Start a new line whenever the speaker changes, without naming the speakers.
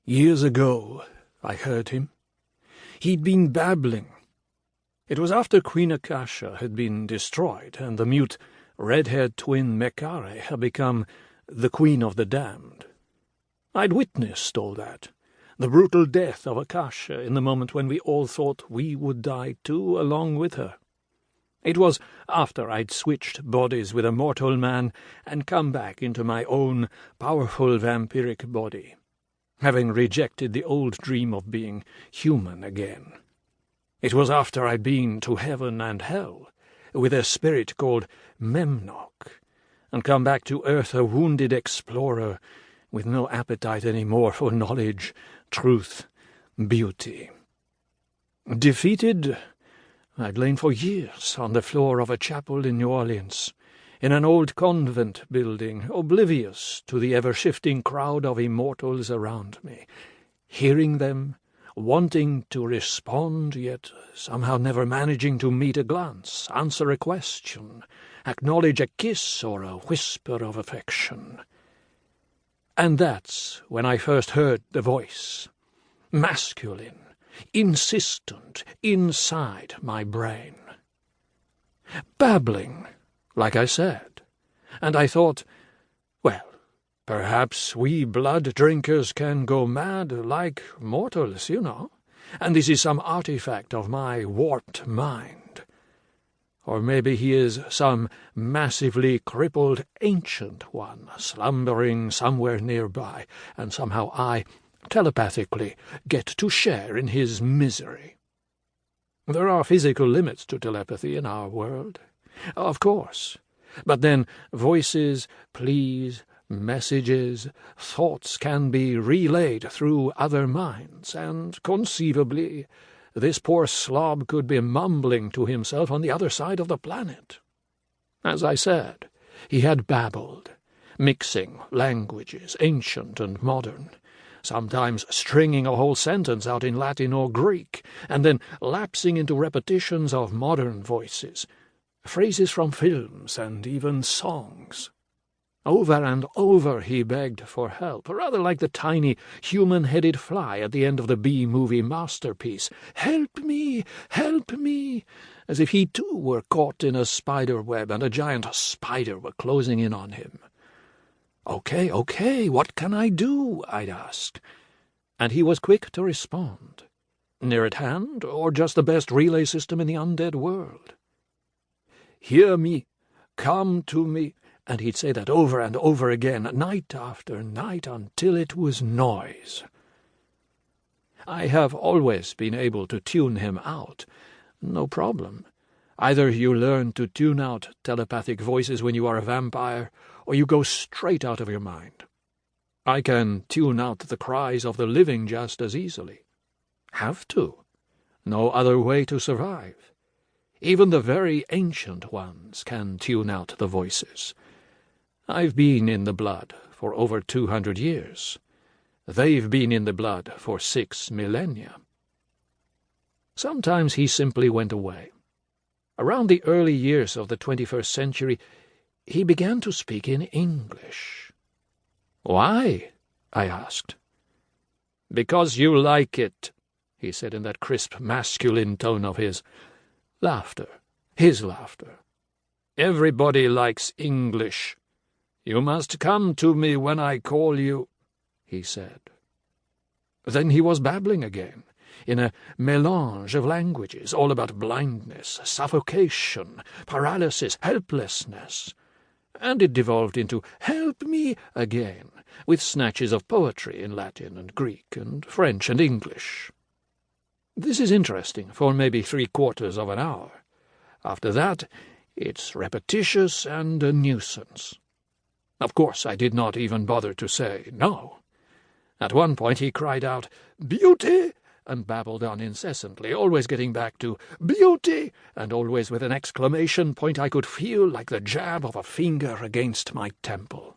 Years ago, I heard him. He'd been babbling. It was after Queen Akasha had been destroyed, and the mute, red-haired twin Mekare had become the Queen of the Damned. I'd witnessed all that, the brutal death of Akasha in the moment when we all thought we would die too along with her. It was after I'd switched bodies with a mortal man and come back into my own powerful vampiric body, having rejected the old dream of being human again. It was after I'd been to heaven and hell with a spirit called Memnoch, and come back to earth a wounded explorer with no appetite any more for knowledge, truth, beauty. Defeated, I'd lain for years on the floor of a chapel in New Orleans, in an old convent building, oblivious to the ever-shifting crowd of immortals around me, hearing them, wanting to respond, yet somehow never managing to meet a glance, answer a question, acknowledge a kiss or a whisper of affection. And that's when I first heard the voice, masculine, insistent, inside my brain. Babbling, like I said, and I thought, well, perhaps we blood drinkers can go mad like mortals, you know, and this is some artifact of my warped mind. Or maybe he is some massively crippled ancient one, slumbering somewhere nearby, and somehow I, telepathically, get to share in his misery. There are physical limits to telepathy in our world, of course, but then voices, pleas, messages, thoughts can be relayed through other minds, and conceivably this poor slob could be mumbling to himself on the other side of the planet. As I said, he had babbled, mixing languages, ancient and modern, sometimes stringing a whole sentence out in Latin or Greek, and then lapsing into repetitions of modern voices, phrases from films and even songs. Over and over he begged for help, rather like the tiny human-headed fly at the end of the B-movie masterpiece. "Help me! Help me!" As if he too were caught in a spider web and a giant spider were closing in on him. Okay, what can I do?" I'd ask. And he was quick to respond. Near at hand, or just the best relay system in the undead world? "Hear me, come to me," and he'd say that over and over again, night after night, until it was noise. I have always been able to tune him out, no problem. Either you learn to tune out telepathic voices when you are a vampire, or you go straight out of your mind. I can tune out the cries of the living just as easily. Have to. No other way to survive. Even the very ancient ones can tune out the voices. I've been in the blood for over 200 years. They've been in the blood for 6 millennia. Sometimes he simply went away. Around the early years of the 21st century, he began to speak in English. "Why?" I asked. "Because you like it," he said in that crisp masculine tone of his. Laughter. His laughter. "Everybody likes English. You must come to me when I call you," he said. Then he was babbling again, in a mélange of languages, all about blindness, suffocation, paralysis, helplessness. And it devolved into "help me" again, with snatches of poetry in Latin and Greek and French and English. This is interesting for maybe 3/4 of an hour. After that, it's repetitious and a nuisance. Of course, I did not even bother to say no. At one point he cried out, "Beauty!" and babbled on incessantly, always getting back to "beauty," and always with an exclamation point I could feel like the jab of a finger against my temple.